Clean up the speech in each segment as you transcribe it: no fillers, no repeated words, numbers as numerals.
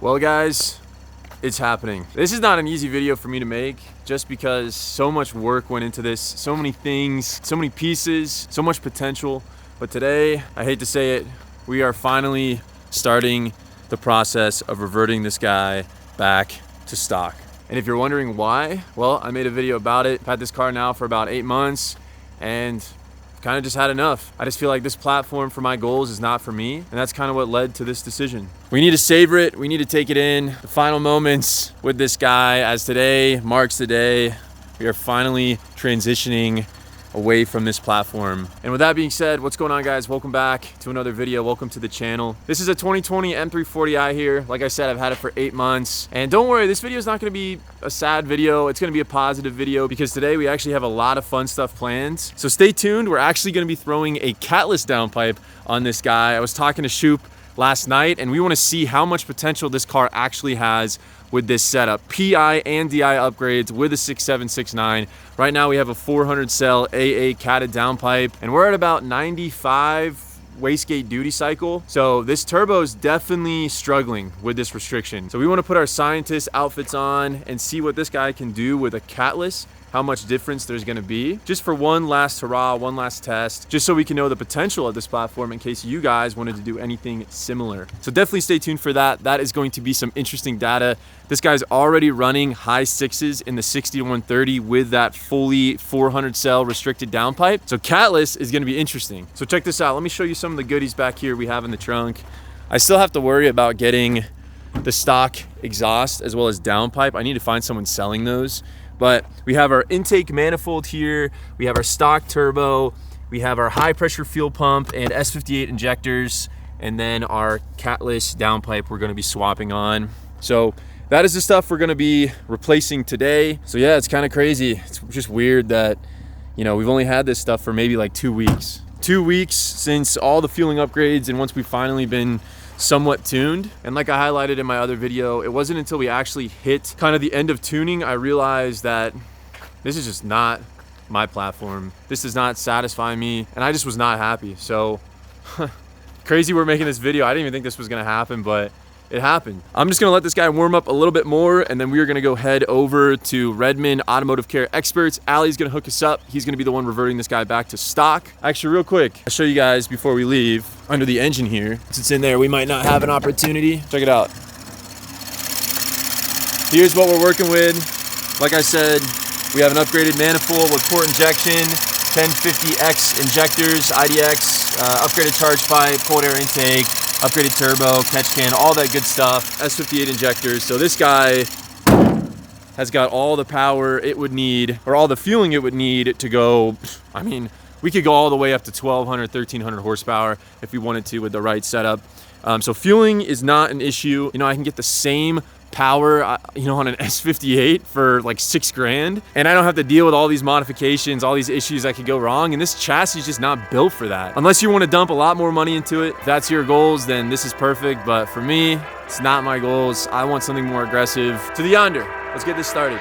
Well guys, it's happening. This is not an easy video for me to make just because so much work went into this, so many things, so many pieces, so much potential. But today, I hate to say it, we are finally starting the process of reverting this guy back to stock. And if you're wondering why, well, I made a video about it. I've had this car now for about 8 months and kind of just had enough. I just feel like this platform for my goals is not for me, and that's kind of what led to this decision. We need to savor it, we need to take it in. The final moments with this guy, as today marks the day we are finally transitioning away from this platform. And with that being said, what's going on guys? Welcome back to another video. Welcome to the channel. This is a 2020 M340i here. Like I said, I've had it for 8 months. And don't worry, this video is not gonna be a sad video. It's gonna be a positive video because today we actually have a lot of fun stuff planned. So stay tuned. We're actually gonna be throwing a Catless downpipe on this guy. I was talking to Shoop last night and we wanna see how much potential this car actually has with this setup. PI and DI upgrades with a 6769. Right now we have a 400 cell AA catted downpipe and we're at about 95 wastegate duty cycle. So this turbo is definitely struggling with this restriction. So we want to put our scientist outfits on and see what this guy can do with a Catless, how much difference there's going to be, just for one last hurrah, one last test, just so we can know the potential of this platform in case you guys wanted to do anything similar. So definitely stay tuned for that. That is going to be some interesting data. This guy's already running high sixes in the 60 to 130 with that fully 400 cell restricted downpipe. So Catless is going to be interesting. So check this out. Let me show you some of the goodies back here we have in the trunk. I still have to worry about getting the stock exhaust as well as downpipe. I need to find someone selling those. But we have our intake manifold here, we have our stock turbo, we have our high pressure fuel pump and S58 injectors, and then our Catless downpipe we're gonna be swapping on. So that is the stuff we're gonna be replacing today. So yeah, it's kind of crazy. It's just weird that, you know, we've only had this stuff for maybe like 2 weeks. 2 weeks since all the fueling upgrades and once we've finally been somewhat tuned. And like I highlighted in my other video, it wasn't until we actually hit kind of the end of tuning I realized that this is just not my platform. This does not satisfy me and I just was not happy. So crazy we're making this video. I didn't even think this was gonna happen, but it happened. I'm just gonna let this guy warm up a little bit more and then we are gonna go head over to Redmond Automotive Care Experts. Ali's gonna hook us up. He's gonna be the one reverting this guy back to stock. Actually, real quick, I'll show you guys before we leave under the engine here. Since it's in there, we might not have an opportunity. Check it out. Here's what we're working with. Like I said, we have an upgraded manifold with port injection, 1050X injectors, IDX, upgraded charge pipe, cold air intake, upgraded turbo, catch can, all that good stuff, S58 injectors. So this guy has got all the power it would need, or all the fueling it would need to go, I mean, we could go all the way up to 1200, 1300 horsepower if we wanted to with the right setup. So fueling is not an issue. You know, I can get the same power, you know, on an S58 for like 6 grand. And I don't have to deal with all these modifications, all these issues that could go wrong. And this chassis is just not built for that. Unless you want to dump a lot more money into it. If that's your goals, then this is perfect. But for me, it's not my goals. I want something more aggressive. To the yonder. Let's get this started.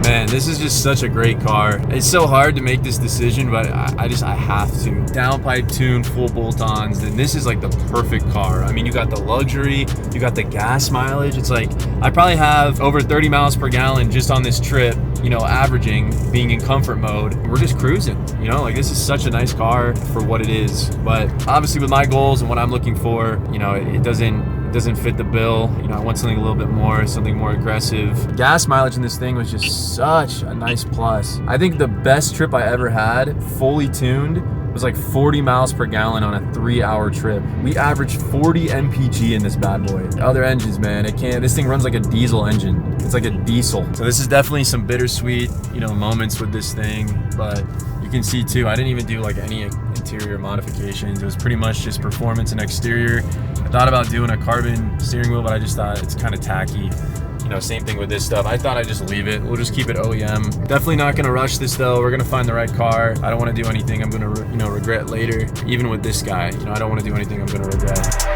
Man, this is just such a great car. It's so hard to make this decision, but I have to. Downpipe tune, full bolt-ons, then this is like the perfect car. I mean, you got the luxury, you got the gas mileage. It's like, I probably have over 30 miles per gallon just on this trip, you know, averaging, being in comfort mode. We're just cruising, you know, like this is such a nice car for what it is. But obviously with my goals and what I'm looking for, you know, it doesn't fit the bill. You know, I want something a little bit more, something more aggressive. Gas mileage in this thing was just such a nice plus. I think the best trip I ever had, fully tuned, was like 40 miles per gallon on a 3-hour trip. We averaged 40 mpg in this bad boy. Other engines, man, this thing runs like a diesel engine. It's like a diesel. So this is definitely some bittersweet, you know, moments with this thing, but you can see too, I didn't even do like any interior modifications. It was pretty much just performance and exterior. I thought about doing a carbon steering wheel, but I just thought it's kind of tacky. You know, same thing with this stuff. I thought I'd just leave it. We'll just keep it OEM. Definitely not gonna rush this though. We're gonna find the right car. I don't wanna do anything I'm gonna, you know, regret later. Even with this guy, you know, I don't wanna do anything I'm gonna regret.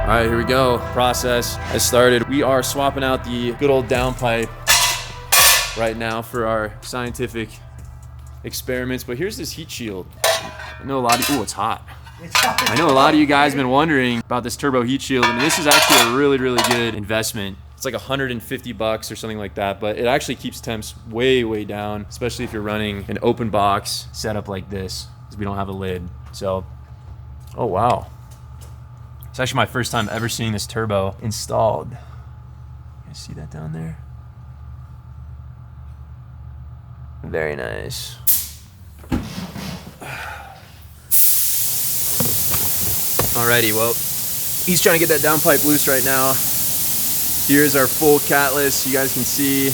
All right, here we go. Process has started. We are swapping out the good old downpipe right now for our scientific experiments. But here's this heat shield. I know a lot of, ooh, it's hot. I know a lot of you guys have been wondering about this turbo heat shield. I mean, this is actually a really, really good investment. It's like $150 or something like that, but it actually keeps temps way, way down, especially if you're running an open box setup like this, because we don't have a lid. So, oh wow. It's actually my first time ever seeing this turbo installed. You guys see that down there? Very nice. Alrighty, well, he's trying to get that downpipe loose right now. Here's our full Catless. You guys can see,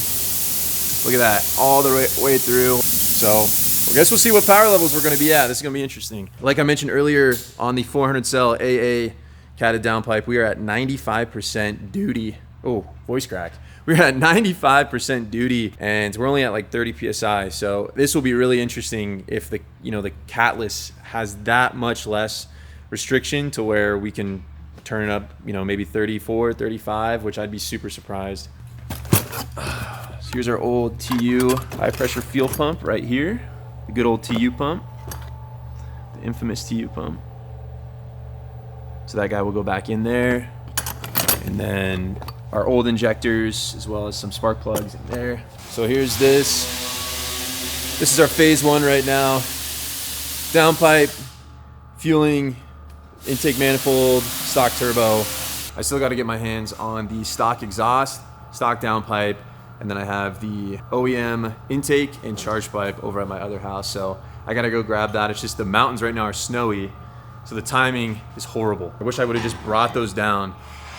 look at that, all the way through. So I guess we'll see what power levels we're gonna be at. This is gonna be interesting. Like I mentioned earlier, on the 400 cell AA catted downpipe, we are at 95% duty. Oh, voice crack. We're at 95% duty, and we're only at like 30 PSI. So this will be really interesting if the Catless has that much less restriction to where we can turn it up, maybe 34, 35, which I'd be super surprised. So here's our old TU high pressure fuel pump right here. The good old TU pump, the infamous TU pump. So that guy will go back in there. And then our old injectors, as well as some spark plugs in there. So here's this. This is our phase one right now. Downpipe, fueling, intake manifold, stock turbo. I still got to get my hands on the stock exhaust, stock downpipe, and then I have the OEM intake and charge pipe over at my other house. So I got to go grab that. It's just the mountains right now are snowy, so the timing is horrible. I wish I would have just brought those down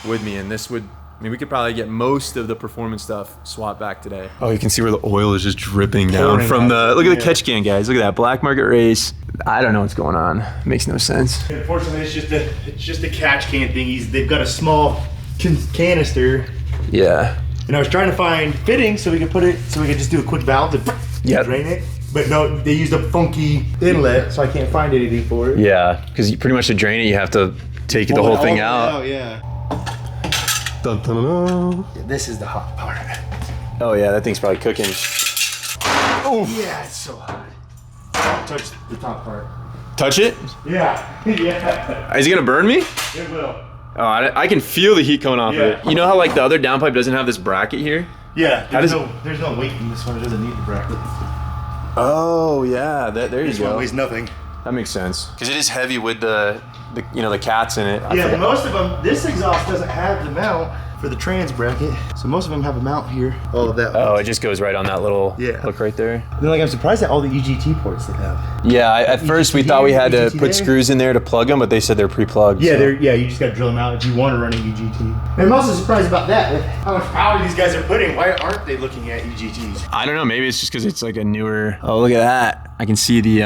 with me, and this would, I mean, we could probably get most of the performance stuff swapped back today. Oh, you can see where the oil is just dripping down from the, look at the catch can, guys. Look at that, black market race. I don't know what's going on. It makes no sense. Unfortunately, it's just a catch can thing. They've got a small canister. Yeah. And I was trying to find fittings so we could put it, so we could just do a quick valve to drain it. But no, they used a funky inlet, so I can't find anything for it. Yeah, because pretty much to drain it, you have to take the whole thing out. Oh, yeah. Dun, dun, dun, dun. This is the hot part of it. Oh yeah, that thing's probably cooking. Oh yeah, it's so hot. Touch the top part. Touch it? Yeah. Yeah. Is it gonna burn me? It will. Oh, I can feel the heat coming off of it. You know how like the other downpipe doesn't have this bracket here? Yeah. There's no weight in this one. It doesn't need the bracket. Oh yeah, there you go. This one weighs nothing. That makes sense. Because it is heavy with the cats in it. Yeah, most of them, this exhaust doesn't have the mount for the trans bracket. So most of them have a mount here. All of that. Oh, it just goes right on that little hook right there. And then like I'm surprised at all the EGT ports they have. Yeah, at first we thought we had to put screws in there to plug them, but they said they're pre-plugged. Yeah, you just gotta drill them out if you want to run an EGT. And I'm also surprised about that. With how much power these guys are putting, why aren't they looking at EGTs? I don't know, maybe it's just because it's like a newer, oh look at that. I can see the, you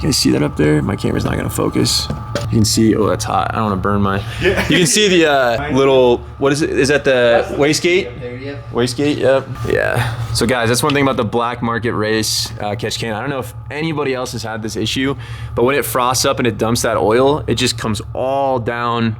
guys see that up there? My camera's not gonna focus. You can see, oh that's hot, I don't wanna burn my. Yeah. You can see the little, what is it? Is that the wastegate? There, yeah. Wastegate, yep. Yeah. So guys, that's one thing about the black market race catch can. I don't know if anybody else has had this issue, but when it frosts up and it dumps that oil, it just comes all down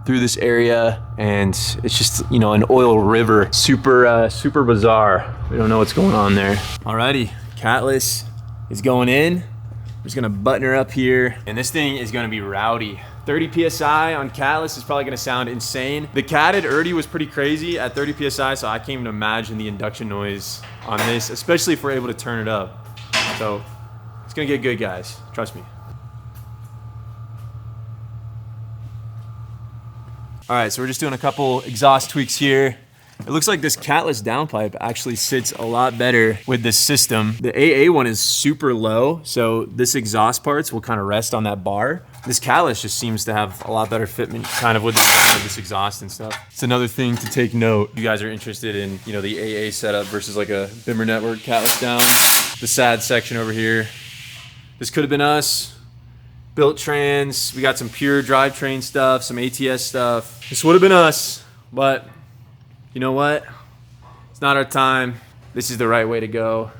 through this area, and it's just, an oil river. Super bizarre. We don't know what's going on there. Alrighty, Catless is going in. We're just gonna button her up here, and this thing is gonna be rowdy. 30 PSI on Catless is probably gonna sound insane. The catted Erdy was pretty crazy at 30 PSI, so I can't even imagine the induction noise on this, especially if we're able to turn it up. So it's gonna get good, guys, trust me. All right, so we're just doing a couple exhaust tweaks here. It looks like this Catless downpipe actually sits a lot better with this system. The AA one is super low, so this exhaust parts will kind of rest on that bar. This Catless just seems to have a lot better fitment kind of with this exhaust and stuff. It's another thing to take note. You guys are interested in, the AA setup versus like a Bimmer Network Catless down. The sad section over here. This could have been us. Built trans, we got some pure drivetrain stuff, some ATS stuff. This would have been us, but you know what? It's not our time. This is the right way to go.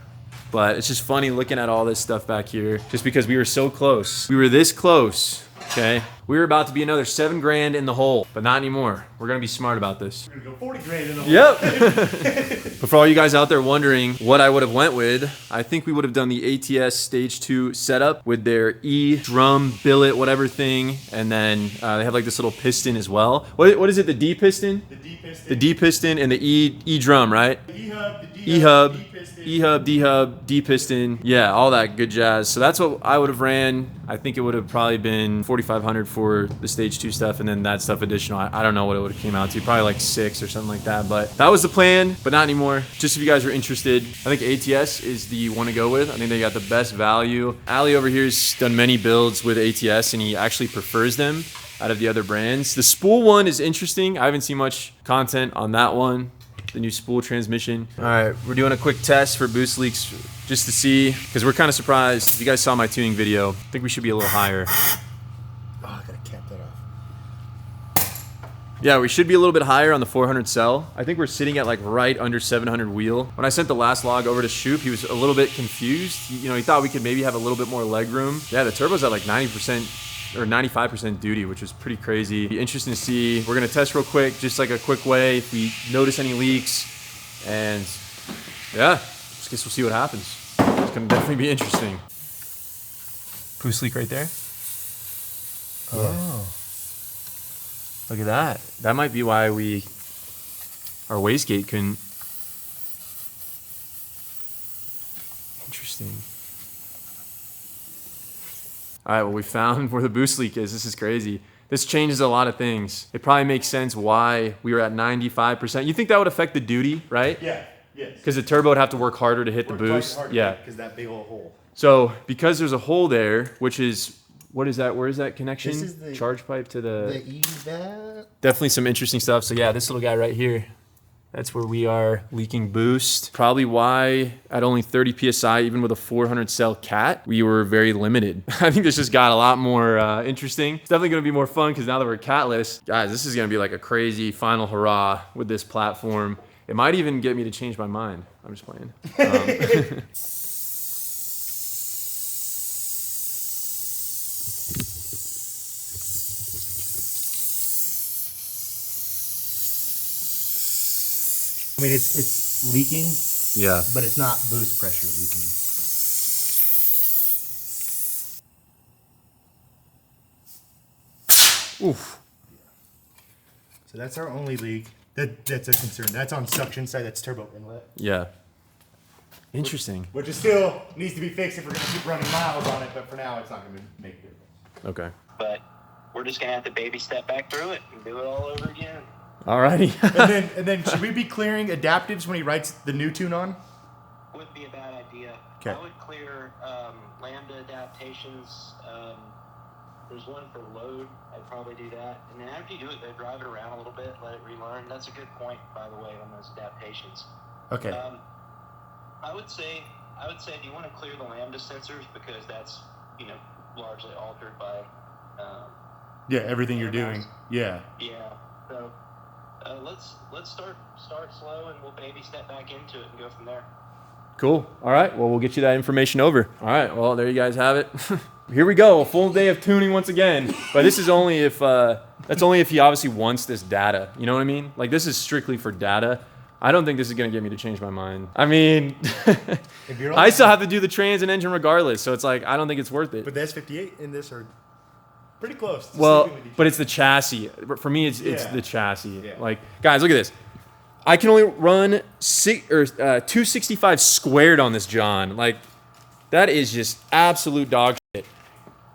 But it's just funny looking at all this stuff back here, just because we were so close. We were this close Okay, we were about to be another 7 grand in the hole, but not anymore. We're gonna be smart about this. We're gonna go 40 grand in the hole. Yep. But for all you guys out there wondering what I would have went with, I think we would have done the ATS Stage 2 setup with their E drum billet whatever thing, and then they have like this little piston as well. What is it? The D piston? The D piston. The D piston and the E drum, right? The E-hub, the D-hub, E-hub, D piston. E-hub, D-hub, D-piston, yeah, all that good jazz. So that's what I would have ran. I think it would have probably been 4,500 for the Stage 2 stuff, and then that stuff additional. I don't know what it would have came out to, probably like 6 or something like that, but that was the plan, but not anymore. Just if you guys are interested, I think ATS is the one to go with. I think they got the best value. Ali over here has done many builds with ATS, and he actually prefers them out of the other brands. The spool one is interesting. I haven't seen much content on that one. The new spool transmission. All right, we're doing a quick test for boost leaks just to see, because we're kind of surprised. If you guys saw my tuning video, I think we should be a little higher. Oh, I gotta cap that off. Yeah, we should be a little bit higher on the 400 cell. I think we're sitting at like right under 700 wheel. When I sent the last log over to Shoop, he was a little bit confused. He thought we could maybe have a little bit more leg room. Yeah, the turbo's at like 90% or 95% duty, which is pretty crazy. Be interesting to see. We're gonna test real quick, just like a quick way if we notice any leaks. And yeah, just guess we'll see what happens. It's gonna definitely be interesting. Boost leak right there. Oh, look at that. That might be why our wastegate couldn't. Interesting. All right, well, we found where the boost leak is. This is crazy. This changes a lot of things. It probably makes sense why we were at 95%. You think that would affect the duty, right? Yeah, yes. Because the turbo would have to work harder to hit the boost. Yeah. Because that big old hole. So because there's a hole there, which is, what is that? Where is that connection? This is the charge pipe to the EVAP. Definitely some interesting stuff. So yeah, this little guy right here. That's where we are leaking boost. Probably why at only 30 PSI, even with a 400 cell cat, we were very limited. I think this just got a lot more interesting. It's definitely gonna be more fun because now that we're catless, guys, this is gonna be like a crazy final hurrah with this platform. It might even get me to change my mind. I'm just playing. I mean, it's leaking, Yeah. but it's not boost pressure leaking. Oof. So that's our only leak. That's a concern. That's on suction side. That's turbo inlet. Yeah. Interesting. Which is still needs to be fixed if we're going to keep running miles on it. But for now, it's not going to make a difference. Okay. But we're just going to have to baby step back through it and do it all over again. Alrighty. and then should we be clearing adaptives when he writes the new tune on? Wouldn't be a bad idea. Okay. I would clear lambda adaptations. There's one for load. I'd probably do that. And then after you do it, they drive it around a little bit, let it relearn. That's a good point, by the way, on those adaptations. Okay. I would say, do you want to clear the lambda sensors because that's largely altered by. Yeah, everything you're doing. mass. Yeah. Yeah. So let's start slow and we'll baby step back into it and go from there. Cool. All right. Well, we'll get you that information over. All right. Well, there you guys have it. Here we go. A full day of tuning once again. But this is only if that's only if he obviously wants this data. You know what I mean? Like this is strictly for data. I don't think this is gonna get me to change my mind. I mean, I still have to do the trans and engine regardless. So it's like I don't think it's worth it. But the S58 in this are pretty close. To Well, sleeping with each but it's the chassis. For me, it's Yeah. the chassis. Yeah. Like, guys, look at this. I can only run 265 squared on this John. Like, that is just absolute dog shit.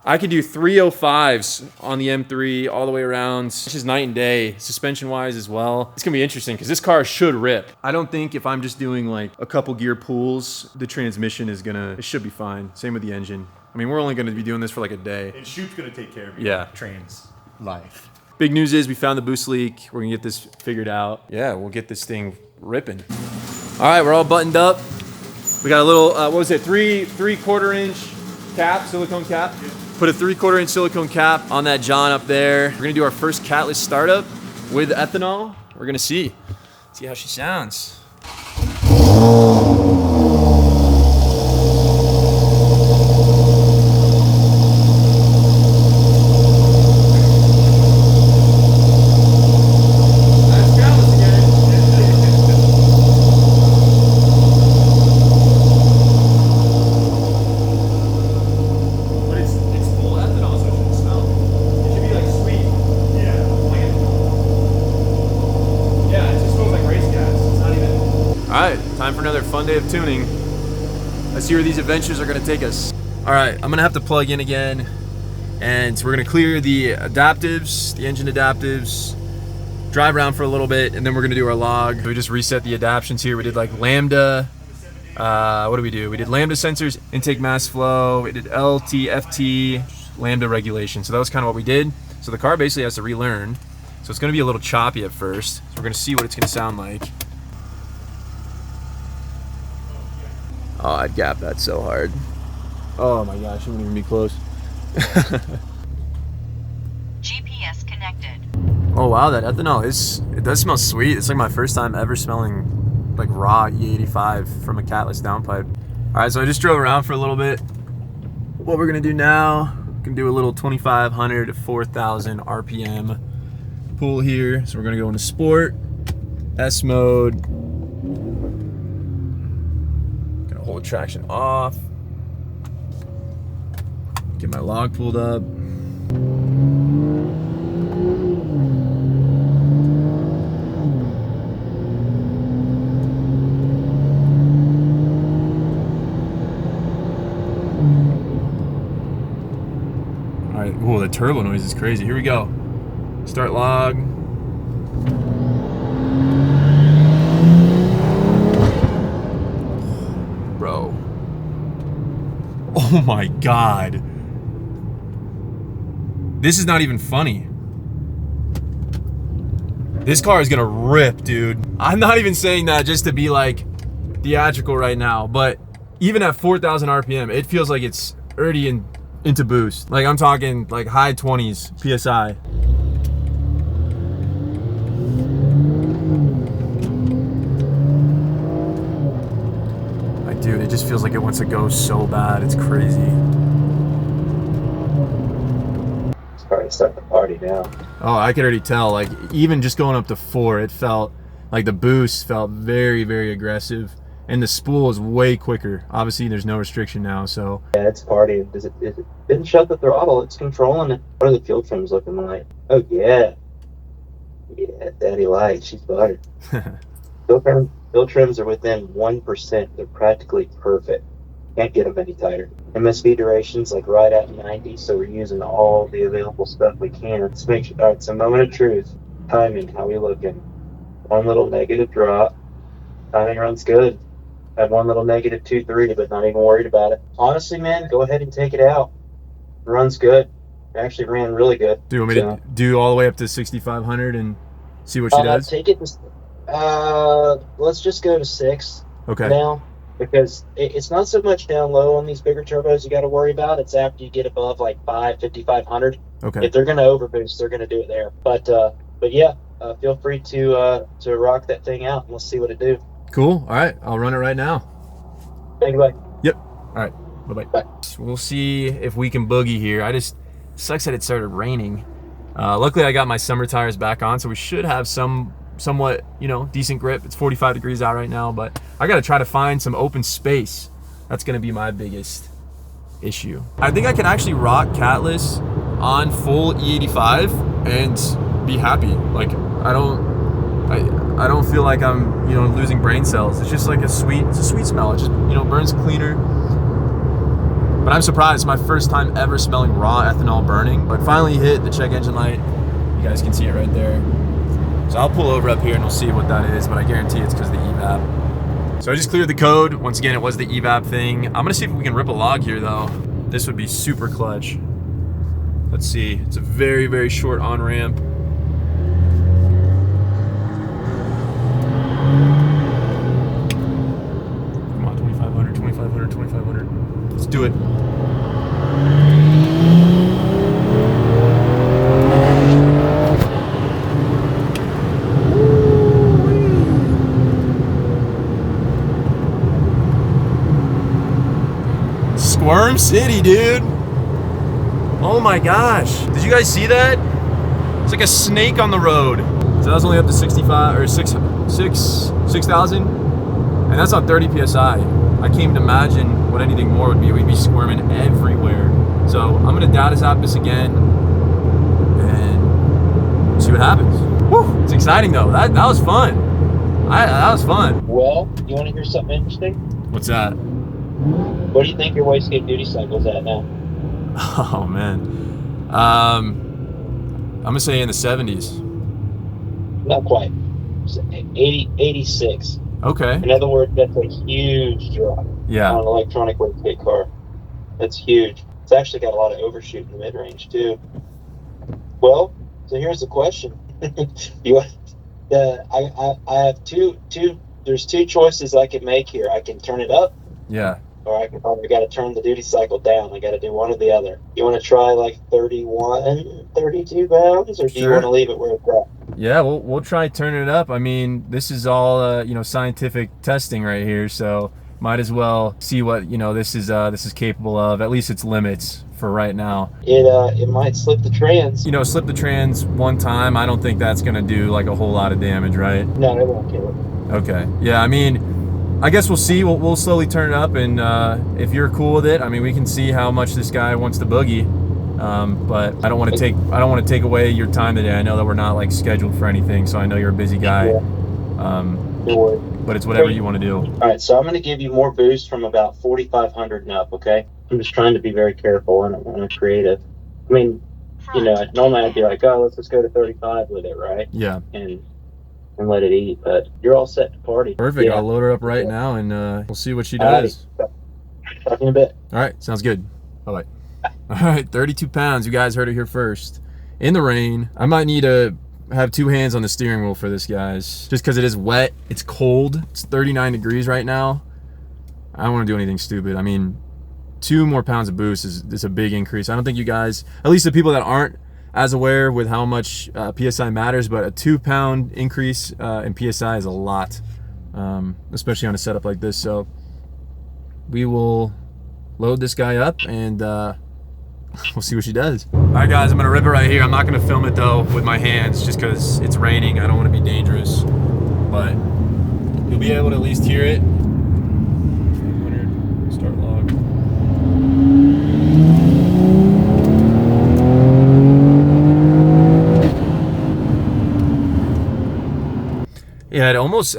I could do 305s on the M3 all the way around. It's just night and day, suspension-wise as well. It's gonna be interesting because this car should rip. I don't think if I'm just doing like a couple gear pulls, the transmission is it should be fine. Same with the engine. I mean, we're only gonna be doing this for like a day. And Shoot's gonna take care of Yeah. trans life. Big news is we found the boost leak. We're gonna get this figured out. Yeah, we'll get this thing ripping. All right, we're all buttoned up. We got a little, what was it, 3/4 inch cap, silicone cap. Put a 3/4 inch silicone cap on that John up there. We're gonna do our first Catless startup with ethanol. We're gonna see how she sounds. another fun day of tuning. Let's see where these adventures are gonna take us. All right, I'm gonna have to plug in again, and we're gonna clear the adaptives, the engine adaptives, drive around for a little bit, and then we're gonna do our log. We just reset the adaptions here. We did like lambda, what did we do? We did lambda sensors, intake mass flow, we did LT, FT, lambda regulation. So that was kind of what we did. So the car basically has to relearn. So it's gonna be a little choppy at first. So we're gonna see what it's gonna sound like. Oh, I'd gap that so hard. Oh my gosh, it wouldn't even be close. GPS connected. Oh wow, that ethanol it does smell sweet. It's like my first time ever smelling like raw E85 from a Catless downpipe. All right, so I just drove around for a little bit. What we're gonna do now, we can do a little 2,500 to 4,000 RPM pull here. So we're gonna go into sport, S mode. Gonna hold traction off. Get my log pulled up. All right, whoa, the turbo noise is crazy. Here we go. Start log. Bro. Oh my God. This is not even funny. This car is gonna rip, dude. I'm not even saying that just to be like theatrical right now, but even at 4,000 RPM, it feels like it's already into boost. Like I'm talking like high 20s PSI. Like, dude, it just feels like it wants to go so bad. It's crazy. Probably start the party now. Oh, I could already tell. Like, even just going up to 4, it felt like the boost felt very, very aggressive, and the spool is way quicker. Obviously, there's no restriction now, so. Yeah, it's partying. It didn't shut the throttle. It's controlling it. What are the fuel trims looking like? Oh yeah, yeah, Daddy Light. She's buttered. Fuel trims are within 1%. They're practically perfect. Can't get them any tighter. MSV duration's like right at 90, so we're using all the available stuff we can. Let's make sure. All right, so moment of truth. Timing, how we looking? One little negative drop. Timing runs good. Had one little negative 2.3, but not even worried about it. Honestly, man, go ahead and take it out. It runs good. It actually ran really good. Do you want me to do all the way up to 6,500 and see what she does? Take it. Let's just go to 6 now. Because it's not so much down low on these bigger turbos you got to worry about. It's after you get above like 5,500. Okay. If they're going to overboost, they're going to do it there. But yeah, feel free to rock that thing out and we'll see what it do. Cool. All right, I'll run it right now. Thank you, bye. Yep. All right. Bye-bye. Bye. We'll see if we can boogie here. Sucks that it started raining. Luckily, I got my summer tires back on, so we should have somewhat, you know, decent grip. It's 45 degrees out right now, but I got to try to find some open space. That's going to be my biggest issue. I think I can actually rock Catless on full E85 and be happy. Like, I don't feel like I'm, you know, losing brain cells. It's just like it's a sweet smell. It just, you know, burns cleaner. But I'm surprised. It's my first time ever smelling raw ethanol burning. But finally hit the check engine light. You guys can see it right there. So I'll pull over up here and we'll see what that is, but I guarantee it's because of the evap. So I just cleared the code. Once again, it was the evap thing. I'm gonna see if we can rip a log here though. This would be super clutch. Let's see, it's a very, very short on-ramp. Come on, 2,500, 2,500, 2,500. Let's do it. Squirm City, dude. Oh my gosh. Did you guys see that? It's like a snake on the road. So that was only up to 65 or 6,000. And that's on 30 PSI. I can't even imagine what anything more would be. We'd be squirming everywhere. So I'm gonna data zap this again and see what happens. Woo, it's exciting though. That was fun. That was fun. Well, you want to hear something interesting? What's that? What do you think your wastegate duty cycle is at now? Oh man, I'm gonna say in the 70s. Not quite. It's 86. Okay. In other words, that's a huge drop Yeah. on an electronic wastegate car. That's huge. It's actually got a lot of overshoot in the mid-range too. Well, so here's the question. I have two. There's two choices I can make here. I can turn it up, Yeah. or I got to turn the duty cycle down. I got to do one or the other. You want to try like 31, 32 pounds, or do you want to leave it where it's at? Yeah, we'll try turning it up. I mean, this is all you know, scientific testing right here, so might as well see what, you know, this is capable of. At least its limits for right now. It might slip the trans. You know, slip the trans one time. I don't think that's gonna do like a whole lot of damage, right? No, it won't kill it. Okay. Yeah, I mean, I guess we'll see. We'll slowly turn it up, and if you're cool with it, I mean, we can see how much this guy wants to boogie. But I don't want to take away your time today. I know that we're not like scheduled for anything, so I know you're a busy guy. Yeah. But it's whatever you want to do. All right, so I'm going to give you more boost from about 4,500 and up. Okay, I'm just trying to be very careful. I don't want to creative. I mean, you know, normally I'd be like, oh, let's just go to 35 with it, right? Yeah. And let it eat. But you're all set to party. Perfect. Yeah. I'll load her up right now, and we'll see what she does. Talk in a bit. All right, sounds good. Bye-bye. All right, 32 pounds. You guys heard it here first. In the rain. I might need to have two hands on the steering wheel for this, guys. Just because it is wet. It's cold. It's 39 degrees right now. I don't want to do anything stupid. I mean, 2 more pounds of boost is a big increase. I don't think you guys, at least the people that aren't as aware with how much PSI matters, but a 2-pound increase in PSI is a lot, especially on a setup like this. So we will load this guy up, and we'll see what she does. All right, guys, I'm gonna rip it right here. I'm not gonna film it though with my hands just because it's raining. I don't want to be dangerous, but you'll be able to at least hear it. 100, start log. Yeah, it almost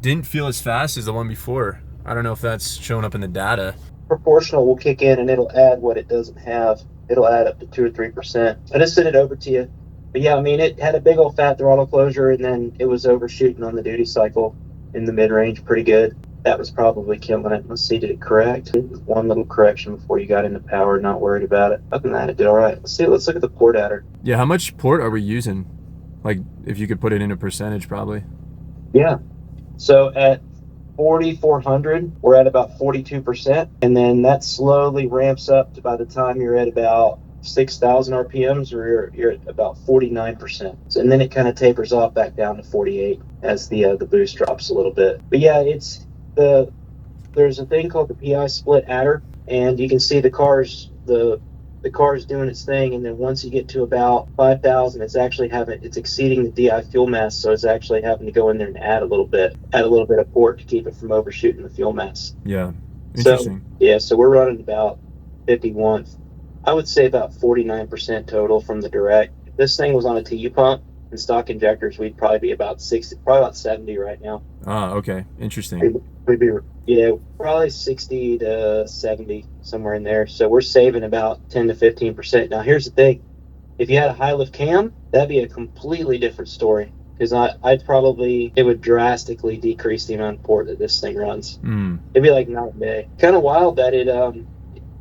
didn't feel as fast as the one before. I don't know if that's showing up in the data. Proportional will kick in and it'll add what it doesn't have. It'll add up to 2 or 3%. I just sent it over to you. But yeah, I mean, it had a big old fat throttle closure, and then it was overshooting on the duty cycle in the mid-range pretty good. That was probably killing it. Let's see, did it correct? One little correction before you got into power, not worried about it. Other than that, it did all right. Let's look at the port adder. Yeah, how much port are we using? Like, if you could put it in a percentage, probably. Yeah. So at 4,400, we're at about 42%, and then that slowly ramps up to by the time you're at about 6,000 RPMs, or you're at about 49%. So, and then it kind of tapers off back down to 48 as the boost drops a little bit. But yeah, there's a thing called the PI split adder, and you can see the car's doing its thing, and then once you get to about 5,000, it's exceeding the DI fuel mass, so it's actually having to go in there and add a little bit of port to keep it from overshooting the fuel mass. Yeah, interesting. So we're running about 51. I would say about 49% total from the direct. If this thing was on a TU pump and stock injectors, we'd probably be about 60, probably about 70 right now. Ah, okay, interesting. We'd be, yeah, probably 60 to 70, somewhere in there. So we're saving about 10 to 15%. Now, here's the thing. If you had a high lift cam, that'd be a completely different story, because it would drastically decrease the amount of port that this thing runs. It'd be like night and day. Kind of wild that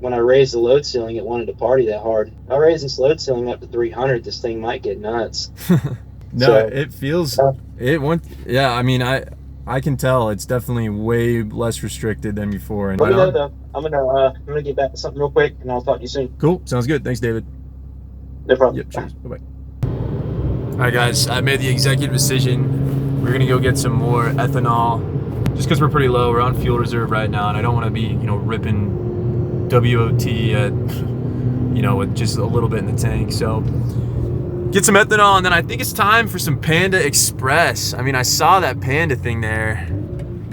when I raised the load ceiling, it wanted to party that hard. If I raise this load ceiling up to 300, this thing might get nuts. No, so, it feels yeah, I mean, I can tell it's definitely way less restricted than before. And let me know, though. I'm gonna get back to something real quick, and I'll talk to you soon. Cool, sounds good. Thanks, David. No problem. Yep, cheers. Bye-bye. All right, guys, I made the executive decision. We're gonna go get some more ethanol, just because we're pretty low. We're on fuel reserve right now, and I don't want to be, ripping WOT at, with just a little bit in the tank. So get some ethanol, and then I think it's time for some Panda Express. I mean, I saw that Panda thing there,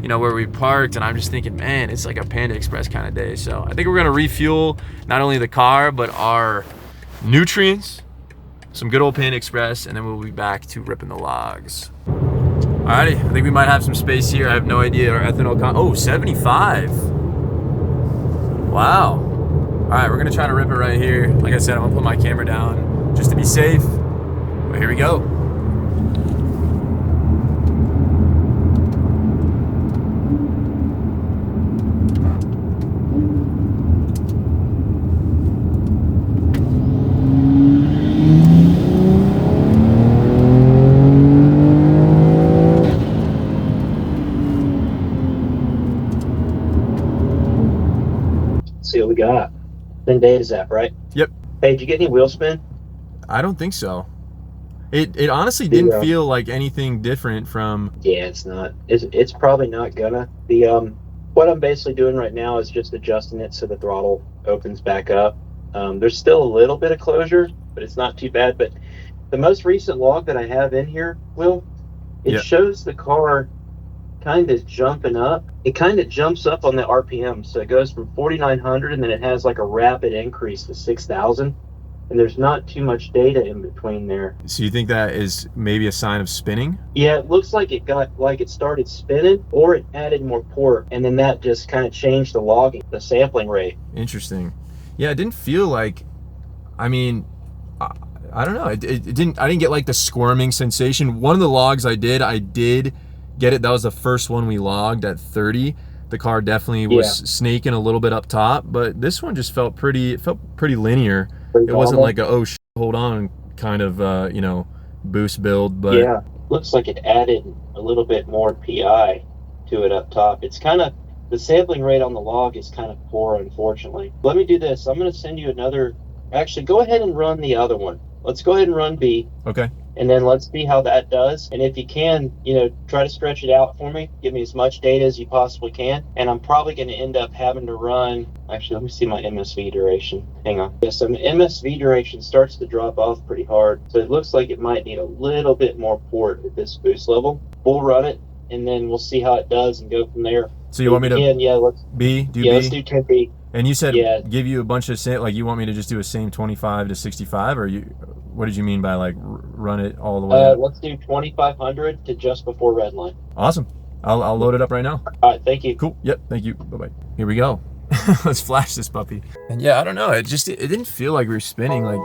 where we parked, and I'm just thinking, man, it's like a Panda Express kind of day. So I think we're gonna refuel not only the car, but our nutrients, some good old Panda Express, and then we'll be back to ripping the logs. All Alrighty, I think we might have some space here. I have no idea our ethanol oh, 75. Wow. All right, we're gonna try to rip it right here. Like I said, I'm gonna put my camera down just to be safe. But here we go. See what we got. 10 days zap, right? Yep. Hey, did you get any wheel spin? I don't think so. It honestly didn't feel like anything different from. Yeah, it's not. It's probably not gonna. What I'm basically doing right now is just adjusting it so the throttle opens back up. There's still a little bit of closure, but it's not too bad. But the most recent log that I have in here, Will, it shows the car kind of jumping up. It kind of jumps up on the RPM, so it goes from 4,900 and then it has like a rapid increase to 6,000, and there's not too much data in between there. So you think that is maybe a sign of spinning? Yeah, it looks like it started spinning, or it added more port, and then that just kind of changed the logging, the sampling rate. Interesting. Yeah, it didn't feel like, I mean, I don't know. I didn't get like the squirming sensation. One of the logs I did get it. That was the first one we logged at 30. The car definitely was snaking a little bit up top, but this one just felt pretty linear. It wasn't like a, oh shit, hold on kind of you know, boost build. But yeah, looks like it added a little bit more PI to it up top. It's kind of, the sampling rate on the log is kind of poor, unfortunately. Let me do this. I'm going to send you another. Actually, go ahead and run the other one. Let's go ahead and run B. Okay. And then let's see how that does. And if you can, you know, try to stretch it out for me. Give me as much data as you possibly can. And I'm probably going to end up having to run. Actually, let me see my MSV duration. Hang on. Yeah, so my MSV duration starts to drop off pretty hard. So it looks like it might need a little bit more port at this boost level. We'll run it, and then we'll see how it does and go from there. So you want me to let's B? let's do 10B. And you said give you a bunch of, like, you want me to just do a same 25 to 65, or what did you mean by like run it all the way up? Let's do 2,500 to just before red line. Awesome. I'll load it up right now. All right, thank you. Cool. Yep. Thank you. Bye-bye. Here we go. Let's flash this puppy. And yeah, I don't know. It didn't feel like we were spinning. Like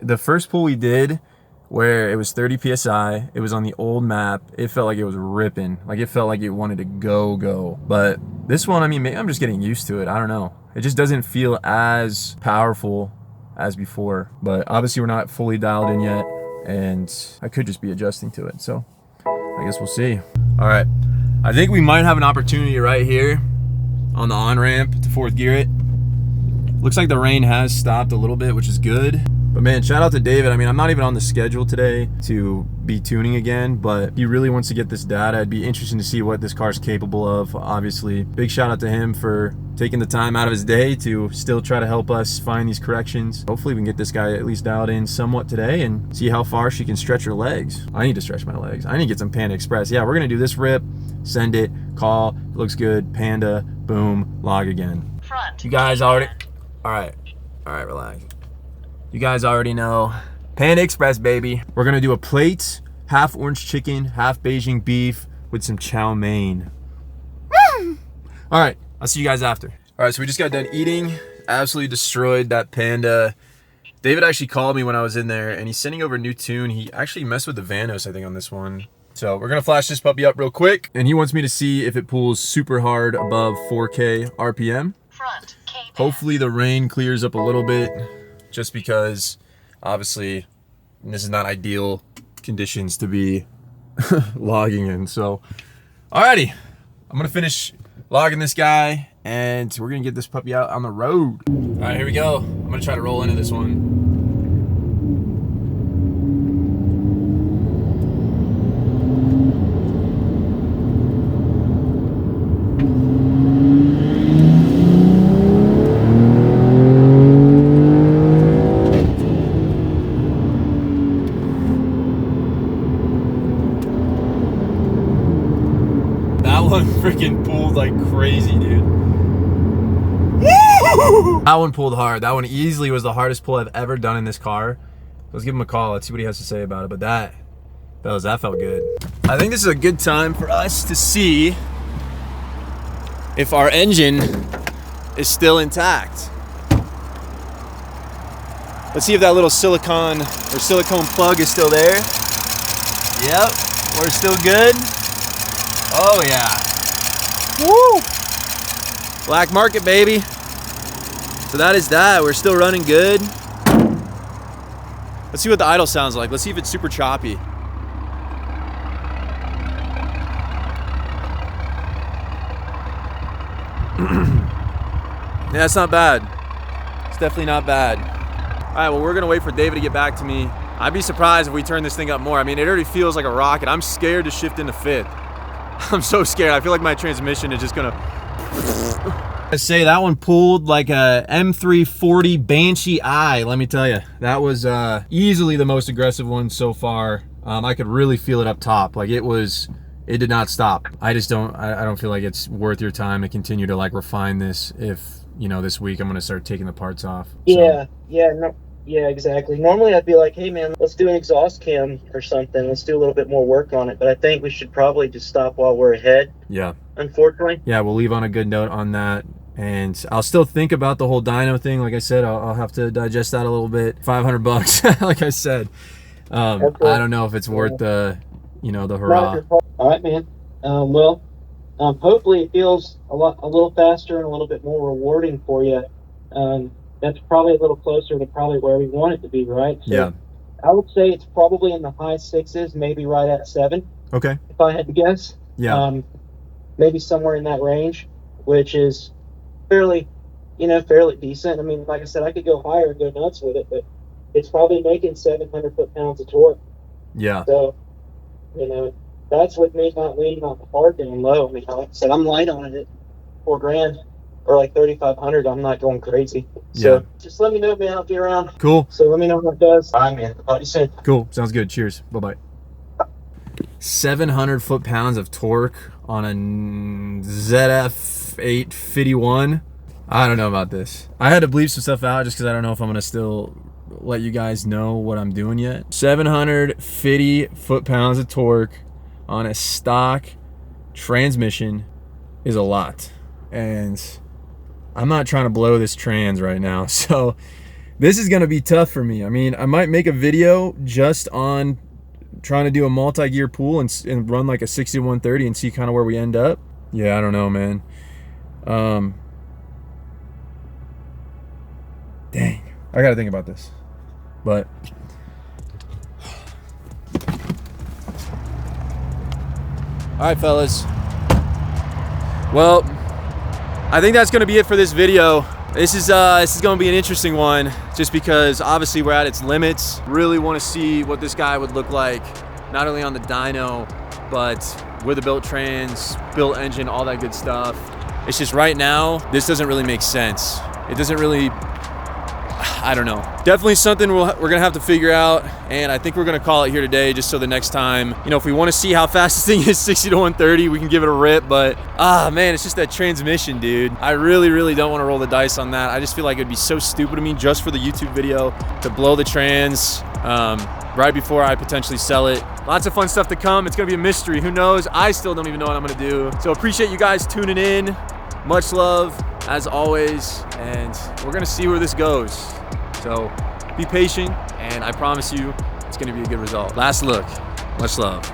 the first pull we did, where it was 30 psi, it was on the old map. It felt like it was ripping. Like it felt like it wanted to go. But this one, I mean, maybe I'm just getting used to it. I don't know. It just doesn't feel as powerful as before. But obviously we're not fully dialed in yet, and I could just be adjusting to it. So I guess we'll see. All right. I think we might have an opportunity right here on the on-ramp to fourth gear it. Looks like the rain has stopped a little bit, which is good. But man, shout out to David. I mean, I'm not even on the schedule today to be tuning again, but he really wants to get this data. It'd be interesting to see what this car's capable of, obviously. Big shout out to him for taking the time out of his day to still try to help us find these corrections. Hopefully we can get this guy at least dialed in somewhat today and see how far she can stretch her legs. I need to stretch my legs. I need to get some Panda Express. Yeah, we're gonna do this rip, send it, call, looks good, Panda, boom, log again. Front. You guys already, all right, relax. You guys already know, Panda Express, baby. We're gonna do a plate, half orange chicken, half Beijing beef with some chow mein. All right, I'll see you guys after. All right, so we just got done eating, absolutely destroyed that Panda. David actually called me when I was in there, and he's sending over a new tune. He actually messed with the Vanos, I think, on this one. So we're gonna flash this puppy up real quick, and he wants me to see if it pulls super hard above 4K RPM. Front. K-band. Hopefully the rain clears up a little bit, just because obviously this is not ideal conditions to be logging in. So alrighty, I'm gonna finish logging this guy, and we're gonna get this puppy out on the road. All right, here we go. I'm gonna try to roll into this one. Freaking pulled like crazy, dude. Woo! That one pulled hard. That one easily was the hardest pull I've ever done in this car. Let's give him a call. Let's see what he has to say about it. But Fellas, that felt good. I think this is a good time for us to see if our engine is still intact. Let's see if that little silicone plug is still there. Yep, we're still good. Oh yeah. Woo! Black market, baby. So that is that. We're still running good. Let's see what the idle sounds like. Let's see if it's super choppy. Yeah, it's not bad. It's definitely not bad. All right, well, we're gonna wait for David to get back to me. I'd be surprised if we turn this thing up more. I mean, it already feels like a rocket. I'm scared to shift into fifth. I'm so scared. I feel like my transmission is just gonna... I say that one pulled like a M340 Banshee I, let me tell you. That was easily the most aggressive one so far. I could really feel it up top. Like it did not stop. I don't feel like it's worth your time to continue to like refine this if, you know, this week I'm gonna start taking the parts off. Yeah, yeah, exactly. Normally I'd be like, hey man, let's do an exhaust cam or something. Let's do a little bit more work on it. But I think we should probably just stop while we're ahead. Yeah. Unfortunately. Yeah, we'll leave on a good note on that. And I'll still think about the whole dyno thing. Like I said, I'll have to digest that a little bit. $500, like I said. I don't know if it's worth the, you know, the hurrah. All right, man. Hopefully it feels a little faster and a little bit more rewarding for you. That's probably a little closer to probably where we want it to be, right? So yeah. I would say it's probably in the high 6s, maybe right at 7. Okay. If I had to guess. Yeah. Maybe somewhere in that range, which is fairly decent. I mean, like I said, I could go higher and go nuts with it, but it's probably making 700 foot-pounds of torque. Yeah. So, you know, that's with me not leaning on the hard down low. I mean, like I said, I'm light on it at $4,000 or like 3,500. I'm not going crazy. So just let me know, man. I'll be around. Cool. So let me know how it does. All right, man. Talk to you soon. Cool. Sounds good. Cheers. Bye-bye. 700 foot-pounds of torque on a ZF 851. I don't know about this. I had to bleep some stuff out just because I don't know if I'm gonna still let you guys know what I'm doing yet. 750 foot-pounds of torque on a stock transmission is a lot, and I'm not trying to blow this trans right now, so this is gonna be tough for me. I mean, I might make a video just on trying to do a multi-gear pool and run like a 60-130 and see kind of where we end up. Yeah, I don't know, man. Dang, I gotta think about this. But all right, fellas. Well, I think that's gonna be it for this video. This is gonna be an interesting one, just because obviously we're at its limits. Really want to see what this guy would look like, not only on the dyno, but with the built trans, built engine, all that good stuff. It's just right now, this doesn't really make sense. It doesn't really, I don't know. Definitely something we're gonna have to figure out, and I think we're gonna call it here today, just so the next time, you know, if we want to see how fast this thing is 60-130, we can give it a rip. But man, it's just that transmission, dude. I really don't want to roll the dice on that. I just feel like it'd be so stupid of me just for the YouTube video to blow the trans right before I potentially sell it. Lots of fun stuff to come. It's gonna be a mystery. Who knows? I still don't even know what I'm gonna do. So appreciate you guys tuning in. Much love as always, and we're gonna see where this goes. So be patient, and I promise you it's gonna be a good result. Last look. Much love.